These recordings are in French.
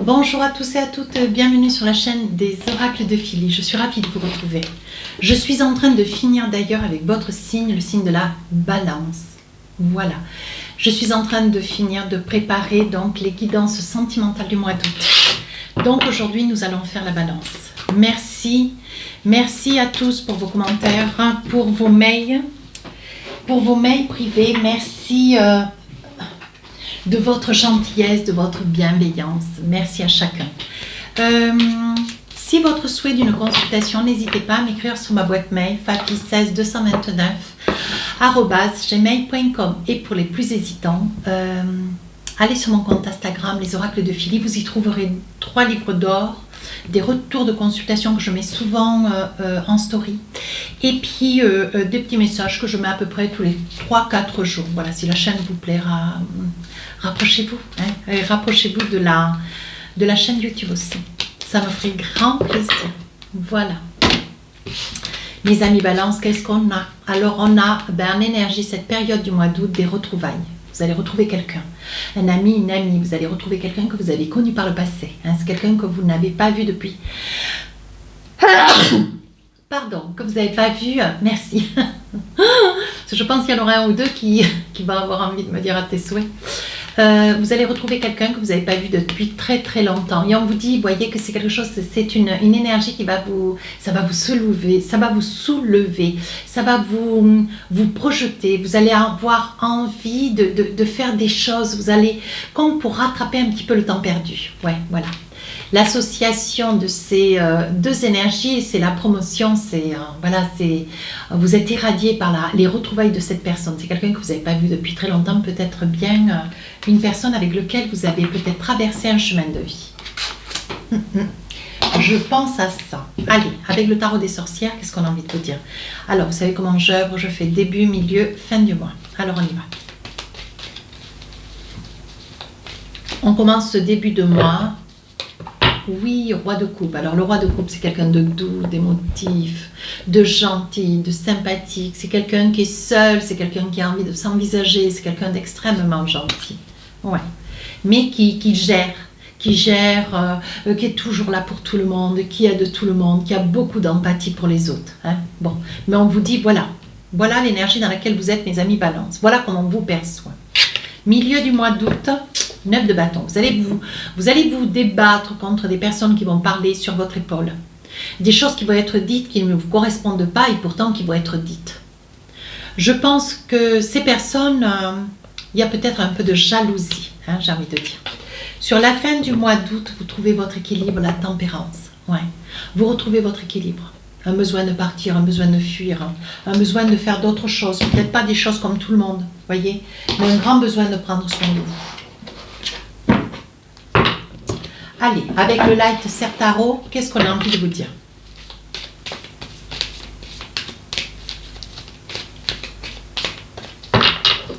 Bonjour à tous et à toutes, bienvenue sur la chaîne des oracles de Philly. Je suis ravie de vous retrouver. Je suis en train de finir d'ailleurs avec votre signe, le signe de la balance. Voilà. Je suis en train de finir de préparer donc les guidances sentimentales du mois d'août. Donc aujourd'hui, nous allons faire la balance. Merci. Merci à tous pour vos commentaires, pour vos mails privés. Merci de votre gentillesse, de votre bienveillance. Merci à chacun. Si votre souhait d'une consultation, n'hésitez pas à m'écrire sur ma boîte mail fafi16229@gmail.com. Et pour les plus hésitants, allez sur mon compte Instagram, les oracles de Philly. Vous y trouverez 3 livres d'or, des retours de consultation que je mets souvent en story, et puis des petits messages que je mets à peu près tous les 3-4 jours. Voilà, si la chaîne vous plaira, rapprochez-vous, et rapprochez-vous de la chaîne YouTube aussi. Ça me ferait grand plaisir. Voilà. Mes amis balance, qu'est-ce qu'on a? Alors on a en énergie cette période du mois d'août des retrouvailles. Vous allez retrouver quelqu'un, un ami, une amie, vous allez retrouver quelqu'un que vous avez connu par le passé. C'est quelqu'un que vous n'avez pas vu depuis... Pardon, que vous n'avez pas vu, merci. Je pense qu'il y en aura un ou deux qui va avoir envie de me dire à tes souhaits. Vous allez retrouver quelqu'un que vous n'avez pas vu depuis très très longtemps. Et on vous dit, voyez que c'est quelque chose, c'est une énergie qui va ça va vous soulever, ça va vous soulever, ça va vous projeter. Vous allez avoir envie de faire des choses. Vous allez, comme pour rattraper un petit peu le temps perdu. Ouais, voilà. L'association de ces deux énergies, c'est la promotion, voilà, vous êtes irradié par les retrouvailles de cette personne. C'est quelqu'un que vous n'avez pas vu depuis très longtemps, peut-être bien une personne avec laquelle vous avez peut-être traversé un chemin de vie. Je pense à ça. Allez, avec le tarot des sorcières, qu'est-ce qu'on a envie de vous dire? Alors, vous savez comment j'œuvre, je fais début, milieu, fin du mois. Alors, on y va. On commence ce début de mois. Oui, roi de coupe. Alors le roi de coupe, c'est quelqu'un de doux, d'émotif, de gentil, de sympathique. C'est quelqu'un qui est seul, c'est quelqu'un qui a envie de s'envisager, c'est quelqu'un d'extrêmement gentil. Ouais. Mais qui gère, qui est toujours là pour tout le monde, qui aide tout le monde, qui a beaucoup d'empathie pour les autres. Bon, mais on vous dit, voilà l'énergie dans laquelle vous êtes, mes amis balance. Voilà comment on vous perçoit. Milieu du mois d'août, 9 de bâton. Vous allez vous débattre contre des personnes qui vont parler sur votre épaule. Des choses qui vont être dites qui ne vous correspondent pas et pourtant qui vont être dites. Je pense que ces personnes, il y a peut-être un peu de jalousie, j'ai envie de dire. Sur la fin du mois d'août, vous trouvez votre équilibre, la tempérance. Ouais. Vous retrouvez votre équilibre. Un besoin de partir, un besoin de fuir, un besoin de faire d'autres choses. Peut-être pas des choses comme tout le monde, voyez, mais un grand besoin de prendre soin de vous. Allez, avec le light Certaro, qu'est-ce qu'on a envie de vous dire?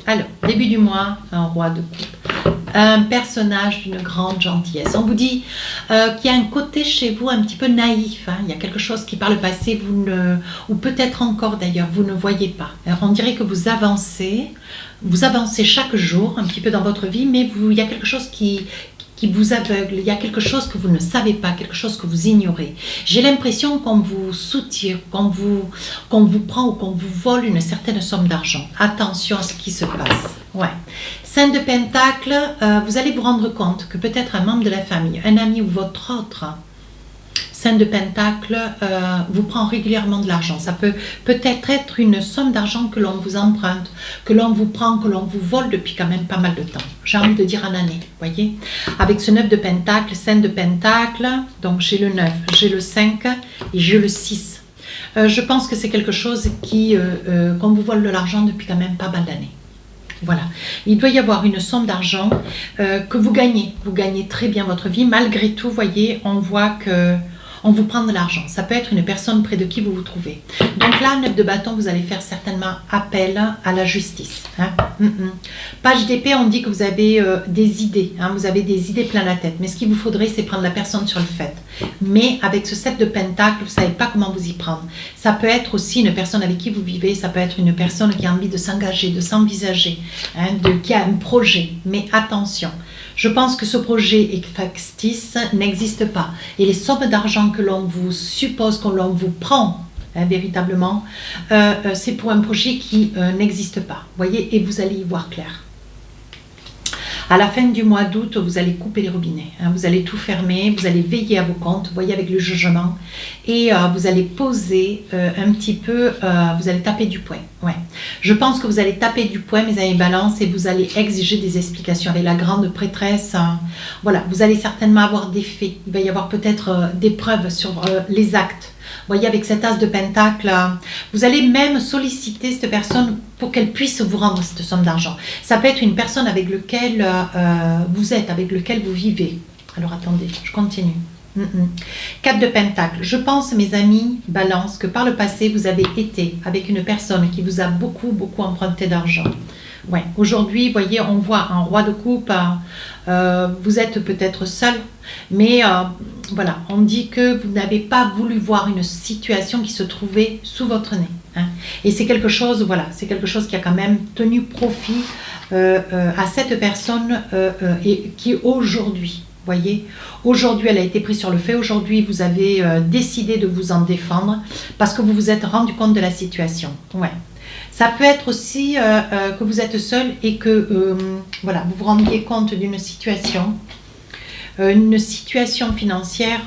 Alors, début du mois, un roi de coupe. Un personnage d'une grande gentillesse. On vous dit qu'il y a un côté chez vous un petit peu naïf. Il y a quelque chose qui par le passé, ou peut-être encore d'ailleurs, vous ne voyez pas. Alors, on dirait que vous avancez chaque jour un petit peu dans votre vie, mais il y a quelque chose qui vous aveugle, il y a quelque chose que vous ne savez pas, quelque chose que vous ignorez. J'ai l'impression qu'on vous soutire, qu'on vous prend ou qu'on vous vole une certaine somme d'argent. Attention à ce qui se passe. Ouais. 5 de Pentacle, vous allez vous rendre compte que peut-être un membre de la famille, un ami ou votre autre 5 de Pentacle vous prend régulièrement de l'argent. Ça peut être une somme d'argent que l'on vous emprunte, que l'on vous prend, que l'on vous vole depuis quand même pas mal de temps. J'ai envie de dire en année, voyez. Avec ce 9 de Pentacle, 5 de Pentacle, donc j'ai le 9, j'ai le 5 et j'ai le 6. Je pense que c'est quelque chose qu'on vous vole de l'argent depuis quand même pas mal d'années. Voilà, il doit y avoir une somme d'argent que vous gagnez. Vous gagnez très bien votre vie. Malgré tout, voyez, on voit que on vous prend de l'argent. Ça peut être une personne près de qui vous vous trouvez. Donc là, 9 de bâton, vous allez faire certainement appel à la justice. Page d'épée, on dit que vous avez des idées. Vous avez des idées plein la tête. Mais ce qu'il vous faudrait, c'est prendre la personne sur le fait. Mais avec ce 7 de pentacle, vous ne savez pas comment vous y prendre. Ça peut être aussi une personne avec qui vous vivez. Ça peut être une personne qui a envie de s'engager, de s'envisager, qui a un projet. Mais attention, Je pense que ce projet est factice, n'existe pas. Et les sommes d'argent que l'on vous suppose, que l'on vous prend, véritablement, c'est pour un projet qui n'existe pas. Voyez, et vous allez y voir clair. À la fin du mois d'août, vous allez couper les robinets. Hein, vous allez tout fermer, vous allez veiller à vos comptes, voyez avec le jugement. Et vous allez poser un petit peu, vous allez taper du poing. Ouais. Je pense que vous allez taper du poing, mes amis balance, et vous allez exiger des explications avec la grande prêtresse. Voilà, vous allez certainement avoir des faits. Il va y avoir peut-être des preuves sur les actes. Vous voyez, avec cet as de pentacle, vous allez même solliciter cette personne pour qu'elle puisse vous rendre cette somme d'argent. Ça peut être une personne avec laquelle vous êtes, avec laquelle vous vivez. Alors attendez, je continue. 4 de pentacle. Je pense, mes amis balance, que par le passé, vous avez été avec une personne qui vous a beaucoup emprunté d'argent. Ouais. Aujourd'hui, vous voyez, on voit un roi de coupe, vous êtes peut-être seul, mais voilà, on dit que vous n'avez pas voulu voir une situation qui se trouvait sous votre nez. Hein. Et c'est quelque chose, voilà, c'est quelque chose qui a quand même tenu profit à cette personne et qui aujourd'hui, voyez, aujourd'hui elle a été prise sur le fait, aujourd'hui vous avez décidé de vous en défendre parce que vous vous êtes rendu compte de la situation. Ouais. Ça peut être aussi que vous êtes seul et que voilà, vous vous rendiez compte d'une situation, une situation financière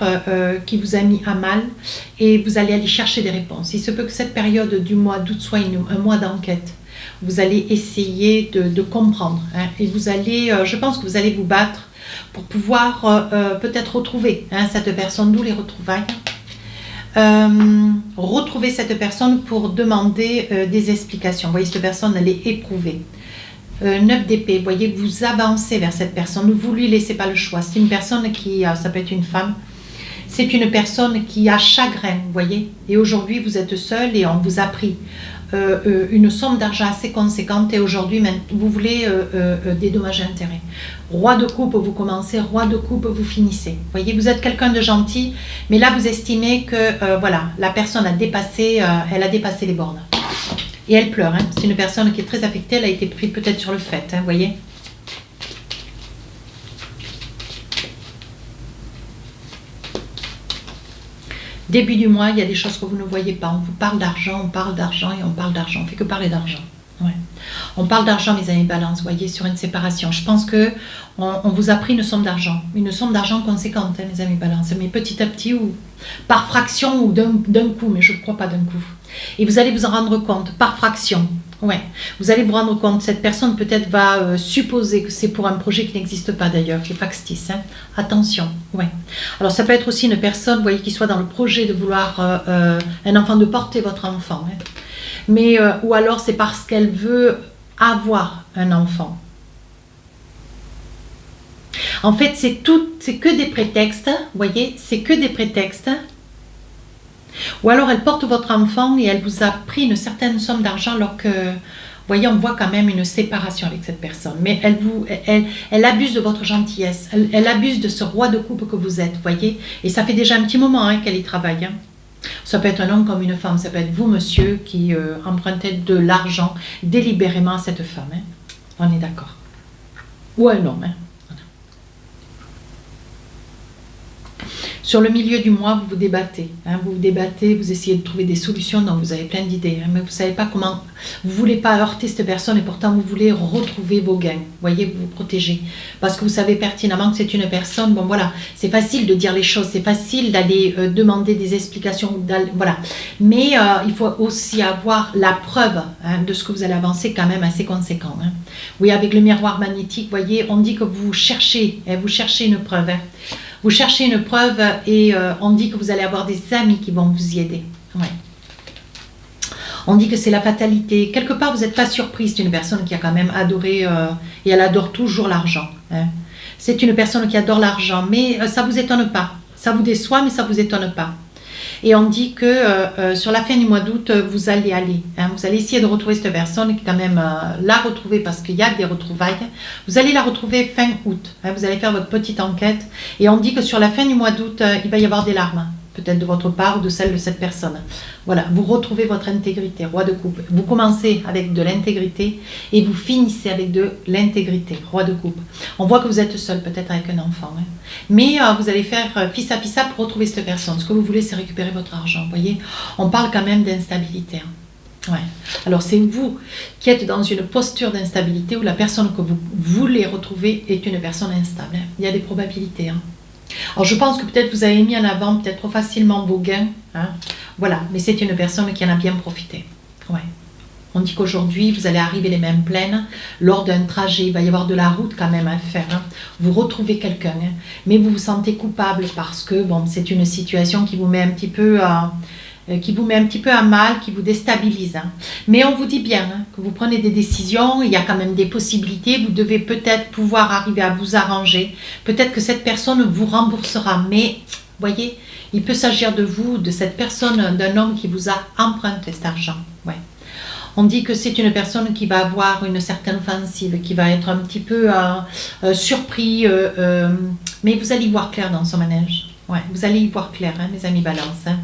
qui vous a mis à mal et vous allez aller chercher des réponses. Il se peut que cette période du mois d'août soit un mois d'enquête. Vous allez essayer de comprendre hein, et vous allez, je pense que vous allez vous battre pour pouvoir peut-être retrouver hein, cette personne, d'où les retrouvailles. Retrouver cette personne pour demander des explications. Vous voyez, cette personne, elle est éprouvée. 9 d'épée, vous voyez, vous avancez vers cette personne, vous lui laissez pas le choix. C'est une personne qui, ça peut être une femme, c'est une personne qui a chagrin, vous voyez. Et aujourd'hui, vous êtes seul et on vous a pris une somme d'argent assez conséquente et aujourd'hui, vous voulez des dommages et intérêts. Roi de coupe, vous commencez, roi de coupe, vous finissez. Vous voyez, vous êtes quelqu'un de gentil, mais là, vous estimez que voilà, la personne a dépassé, elle a dépassé les bornes. Et elle pleure. Hein. C'est une personne qui est très affectée, elle a été prise peut-être sur le fait, hein, vous voyez. Début du mois, il y a des choses que vous ne voyez pas. On vous parle d'argent et on parle d'argent. On ne fait que parler d'argent. Ouais. On parle d'argent, mes amis balance, vous voyez, sur une séparation. Je pense que on vous a pris une somme d'argent conséquente, hein, mes amis balance, mais petit à petit, ou par fraction ou d'un coup, mais je ne crois pas d'un coup. Et vous allez vous en rendre compte, par fraction. Ouais. Vous allez vous rendre compte, cette personne peut-être va supposer que c'est pour un projet qui n'existe pas d'ailleurs, qui est factice. Hein. Attention. Ouais. Alors ça peut être aussi une personne, vous voyez, qui soit dans le projet de vouloir un enfant, de porter votre enfant. Hein. Mais, ou alors c'est parce qu'elle veut avoir un enfant. En fait, c'est que des prétextes, vous voyez, c'est que des prétextes. Ou alors elle porte votre enfant et elle vous a pris une certaine somme d'argent alors que, vous voyez, on voit quand même une séparation avec cette personne. Mais elle abuse de votre gentillesse, elle abuse de ce roi de coupe que vous êtes, vous voyez. Et ça fait déjà un petit moment hein, qu'elle y travaille. Hein. Ça peut être un homme comme une femme, ça peut être vous, monsieur, qui empruntez de l'argent délibérément à cette femme. Hein. On est d'accord. Ou un homme. Hein. Sur le milieu du mois, vous vous débattez. Hein, vous vous débattez, vous essayez de trouver des solutions, donc vous avez plein d'idées. Hein, mais vous ne savez pas comment. Vous ne voulez pas heurter cette personne et pourtant vous voulez retrouver vos gains. Vous voyez, vous vous protégez. Parce que vous savez pertinemment que c'est une personne. Bon voilà, c'est facile de dire les choses, c'est facile d'aller demander des explications. Voilà. Mais il faut aussi avoir la preuve hein, de ce que vous allez avancer quand même assez conséquent. Hein. Oui, avec le miroir magnétique, vous voyez, on dit que vous cherchez une preuve. Hein. Vous cherchez une preuve et on dit que vous allez avoir des amis qui vont vous y aider. Ouais. On dit que c'est la fatalité. Quelque part, vous n'êtes pas surprise d'une personne qui a quand même adoré et elle adore toujours l'argent. Hein. C'est une personne qui adore l'argent, mais ça ne vous étonne pas. Ça vous déçoit, mais ça ne vous étonne pas. Et on dit que sur la fin du mois d'août, vous allez aller. Hein, vous allez essayer de retrouver cette personne, qui quand même la retrouver parce qu'il y a des retrouvailles. Vous allez la retrouver fin août. Hein, vous allez faire votre petite enquête. Et on dit que sur la fin du mois d'août, il va y avoir des larmes. peut-être de votre part ou de celle de cette personne. Voilà, vous retrouvez votre intégrité, roi de coupe. Vous commencez avec de l'intégrité et vous finissez avec de l'intégrité, roi de coupe. On voit que vous êtes seul, peut-être avec un enfant. Hein. Mais vous allez faire fils à pour retrouver cette personne. Ce que vous voulez, c'est récupérer votre argent. Vous voyez, on parle quand même d'instabilité. Hein. Ouais. Alors c'est vous qui êtes dans une posture d'instabilité où la personne que vous voulez retrouver est une personne instable. Hein. Il y a des probabilités. Hein. Alors je pense que peut-être vous avez mis en avant peut-être trop facilement vos gains. Hein. Voilà, mais c'est une personne qui en a bien profité. Ouais. On dit qu'aujourd'hui, vous allez arriver les mains pleines lors d'un trajet. Il va y avoir de la route quand même à faire. Hein. Vous retrouvez quelqu'un, hein, mais vous vous sentez coupable parce que bon, c'est une situation qui vous met un petit peu à mal, qui vous déstabilise. Hein. Mais on vous dit bien hein, que vous prenez des décisions, il y a quand même des possibilités, vous devez peut-être pouvoir arriver à vous arranger. Peut-être que cette personne vous remboursera, mais voyez, il peut s'agir de vous, de cette personne, d'un homme qui vous a emprunté cet argent. Ouais. On dit que c'est une personne qui va avoir une certaine offensive, qui va être un petit peu surpris, mais vous allez y voir clair dans son manège. Ouais, vous allez y voir clair, hein, mes amis Balance. Hein.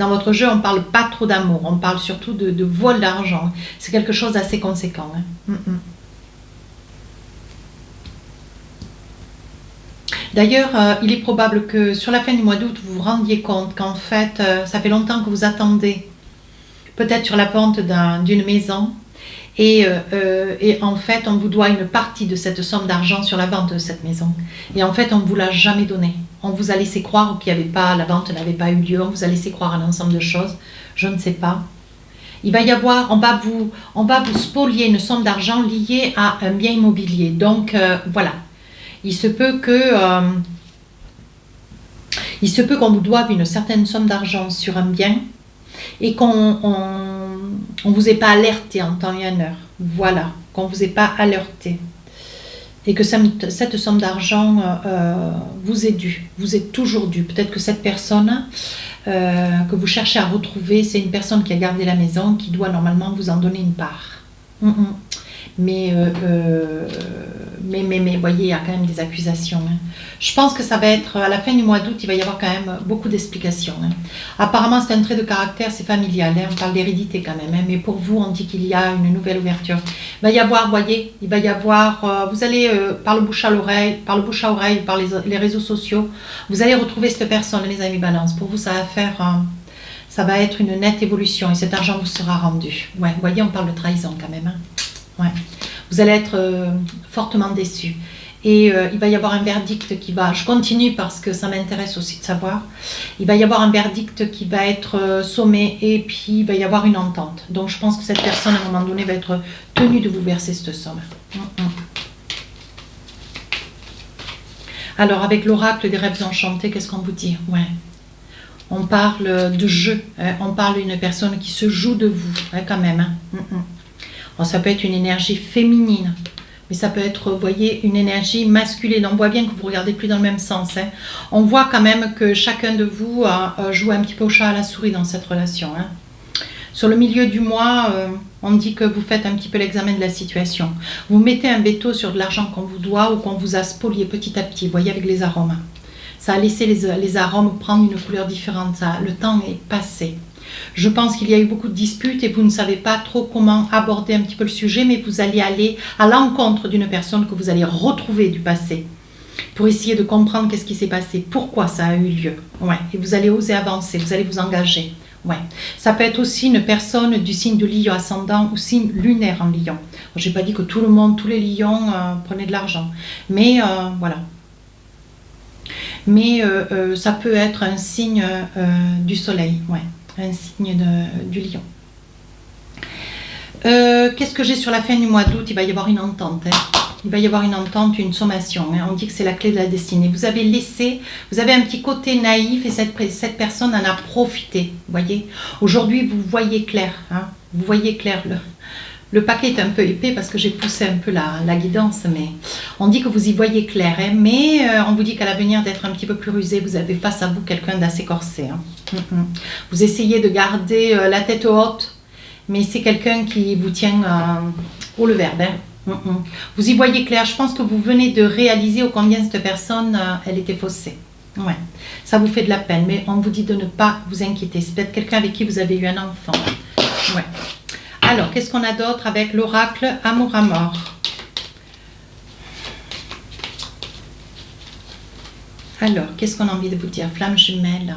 Dans votre jeu, on ne parle pas trop d'amour, on parle surtout de vol d'argent. C'est quelque chose d'assez conséquent. Hein. D'ailleurs, il est probable que sur la fin du mois d'août, vous vous rendiez compte qu'en fait, ça fait longtemps que vous attendez, peut-être sur la vente d'une maison, et en fait, on vous doit une partie de cette somme d'argent sur la vente de cette maison. Et en fait, on ne vous l'a jamais donné. On vous a laissé croire qu'il n'y avait pas, la vente n'avait pas eu lieu, on vous a laissé croire un ensemble de choses, je ne sais pas. Il va y avoir, on va vous spolier une somme d'argent liée à un bien immobilier. Donc, voilà. Il se peut qu'on vous doive une certaine somme d'argent sur un bien et qu'on ne vous ait pas alerté en temps et en heure. Voilà, qu'on ne vous ait pas alerté. Et que cette somme d'argent vous est due, vous est toujours due. Peut-être que cette personne que vous cherchez à retrouver, c'est une personne qui a gardé la maison, qui doit normalement vous en donner une part. Mais voyez, il y a quand même des accusations. Hein. Je pense que ça va être, à la fin du mois d'août, il va y avoir quand même beaucoup d'explications. Hein. Apparemment, c'est un trait de caractère, c'est familial. Hein. On parle d'hérédité quand même. Hein. Mais pour vous, on dit qu'il y a une nouvelle ouverture. Il va y avoir, voyez, il va y avoir, vous allez, par le bouche à oreille, par les réseaux sociaux, vous allez retrouver cette personne, les amis Balance. Pour vous, ça va faire... ça va être une nette évolution et cet argent vous sera rendu. Ouais, vous voyez, on parle de trahison quand même. Hein. Ouais. Vous allez être fortement déçus. Et il va y avoir un verdict qui va... Je continue parce que ça m'intéresse aussi de savoir. Il va y avoir un verdict qui va être sommé et puis il va y avoir une entente. Donc je pense que cette personne, à un moment donné, va être tenue de vous verser cette somme. Alors, avec l'oracle des rêves enchantés, qu'est-ce qu'on vous dit? Ouais. On parle de jeu. Hein. On parle d'une personne qui se joue de vous, hein, quand même. Hein. Alors, ça peut être une énergie féminine, mais ça peut être, vous voyez, une énergie masculine. On voit bien que vous ne regardez plus dans le même sens. Hein. On voit quand même que chacun de vous joue un petit peu au chat à la souris dans cette relation. Hein. Sur le milieu du mois, on dit que vous faites un petit peu l'examen de la situation. Vous mettez un veto sur de l'argent qu'on vous doit ou qu'on vous a spolié petit à petit, vous voyez, avec les arômes. Ça a laissé les arômes prendre une couleur différente. Le temps est passé. Je pense qu'il y a eu beaucoup de disputes et vous ne savez pas trop comment aborder un petit peu le sujet, mais vous allez aller à l'encontre d'une personne que vous allez retrouver du passé pour essayer de comprendre qu'est-ce qui s'est passé, pourquoi ça a eu lieu. Ouais. Et vous allez oser avancer, vous allez vous engager. Ouais. Ça peut être aussi une personne du signe de Lion ascendant ou signe lunaire en Lion. Je n'ai pas dit que tout le monde, tous les lions prenaient de l'argent, mais voilà. Mais ça peut être un signe du soleil, ouais. Un signe du lion. Qu'est-ce que j'ai sur la fin du mois d'août? Il va y avoir une entente. Hein. Il va y avoir une entente, une sommation. Hein. On dit que c'est la clé de la destinée. Vous avez un petit côté naïf et cette personne en a profité. Vous voyez? Aujourd'hui, vous voyez clair. Hein. Vous voyez clair. Le paquet est un peu épais parce que j'ai poussé un peu la guidance, mais on dit que vous y voyez clair. Hein. Mais on vous dit qu'à l'avenir d'être un petit peu plus rusé, vous avez face à vous quelqu'un d'assez corsé. Hein. Vous essayez de garder la tête haute, mais c'est quelqu'un qui vous tient au le verbe. Hein. Vous y voyez clair. Je pense que vous venez de réaliser ô combien cette personne, elle était faussée. Ouais, ça vous fait de la peine, mais on vous dit de ne pas vous inquiéter. C'est peut-être quelqu'un avec qui vous avez eu un enfant. Ouais. Alors, qu'est-ce qu'on a d'autre avec l'oracle Amour à mort? Alors, qu'est-ce qu'on a envie de vous dire? Flamme jumelle.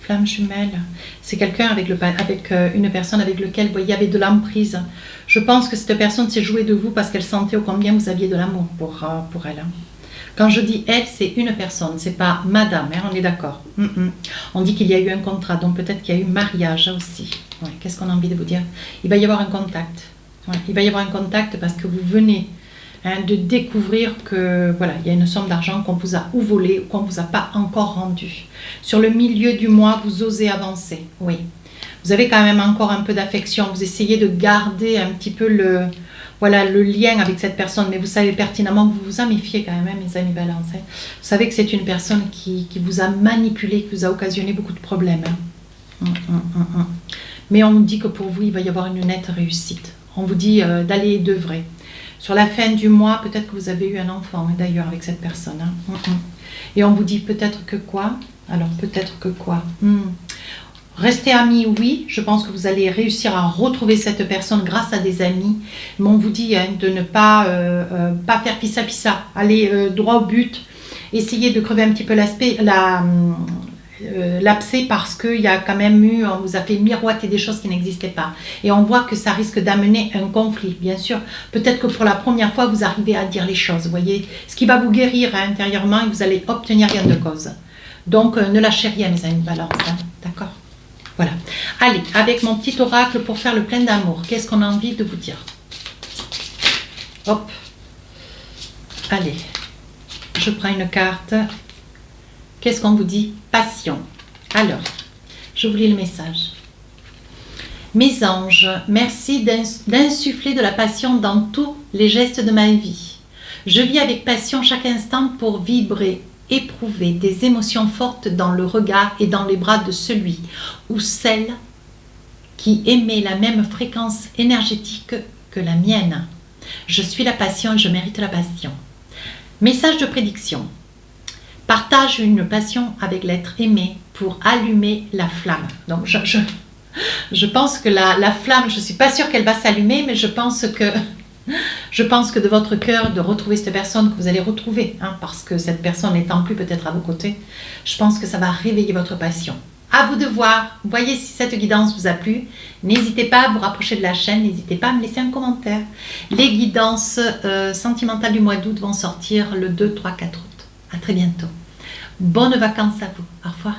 Flamme jumelle, c'est quelqu'un avec une personne avec laquelle il y avait de l'emprise. Je pense que cette personne s'est jouée de vous parce qu'elle sentait ô combien vous aviez de l'amour pour elle. Quand je dis elle, c'est une personne, c'est pas madame, hein, on est d'accord. On dit qu'il y a eu un contrat, donc peut-être qu'il y a eu mariage aussi. Ouais, qu'est-ce qu'on a envie de vous dire? Il va y avoir un contact. Ouais, il va y avoir un contact parce que vous venez de découvrir que voilà, il y a une somme d'argent qu'on vous a ou volé ou qu'on ne vous a pas encore rendu. Sur le milieu du mois, vous osez avancer. Oui. Vous avez quand même encore un peu d'affection. Vous essayez de garder un petit peu le lien avec cette personne, mais vous savez pertinemment, vous vous en méfiez quand même, hein, mes amis Balance. Hein. Vous savez que c'est une personne qui vous a manipulé, qui vous a occasionné beaucoup de problèmes. Hein. Mais on nous dit que pour vous, il va y avoir une nette réussite. On vous dit d'aller d'œuvrer. Sur la fin du mois, peut-être que vous avez eu un enfant, hein, d'ailleurs, avec cette personne. Hein. Et on vous dit peut-être que quoi? Alors, peut-être que quoi? Restez amis, oui, je pense que vous allez réussir à retrouver cette personne grâce à des amis, mais on vous dit hein, de ne pas faire pissa-pissa, aller droit au but, essayez de crever un petit peu l'abcès parce qu'il y a quand même eu, on vous a fait miroiter des choses qui n'existaient pas. Et on voit que ça risque d'amener un conflit, bien sûr. Peut-être que pour la première fois, vous arrivez à dire les choses, vous voyez, ce qui va vous guérir hein, intérieurement et vous allez obtenir gain de cause. Donc, ne lâchez rien, mes amis Balance, hein, d'accord? Voilà. Allez, avec mon petit oracle pour faire le plein d'amour, qu'est-ce qu'on a envie de vous dire? Hop. Allez, je prends une carte. Qu'est-ce qu'on vous dit? Passion. Alors, je vous lis le message. Mes anges, merci d'insuffler de la passion dans tous les gestes de ma vie. Je vis avec passion chaque instant pour vibrer, éprouver des émotions fortes dans le regard et dans les bras de celui ou celle qui émet la même fréquence énergétique que la mienne. Je suis la passion et je mérite la passion. Message de prédiction. Partage une passion avec l'être aimé pour allumer la flamme. Donc je pense que la flamme, je ne suis pas sûre qu'elle va s'allumer, mais je pense que de votre cœur, de retrouver cette personne que vous allez retrouver, hein, parce que cette personne n'étant plus peut-être à vos côtés, je pense que ça va réveiller votre passion. À vous de voir, voyez si cette guidance vous a plu. N'hésitez pas à vous rapprocher de la chaîne, n'hésitez pas à me laisser un commentaire. Les guidances sentimentales du mois d'août vont sortir le 2, 3, 4 août. À très bientôt. Bonnes vacances à vous. Au revoir.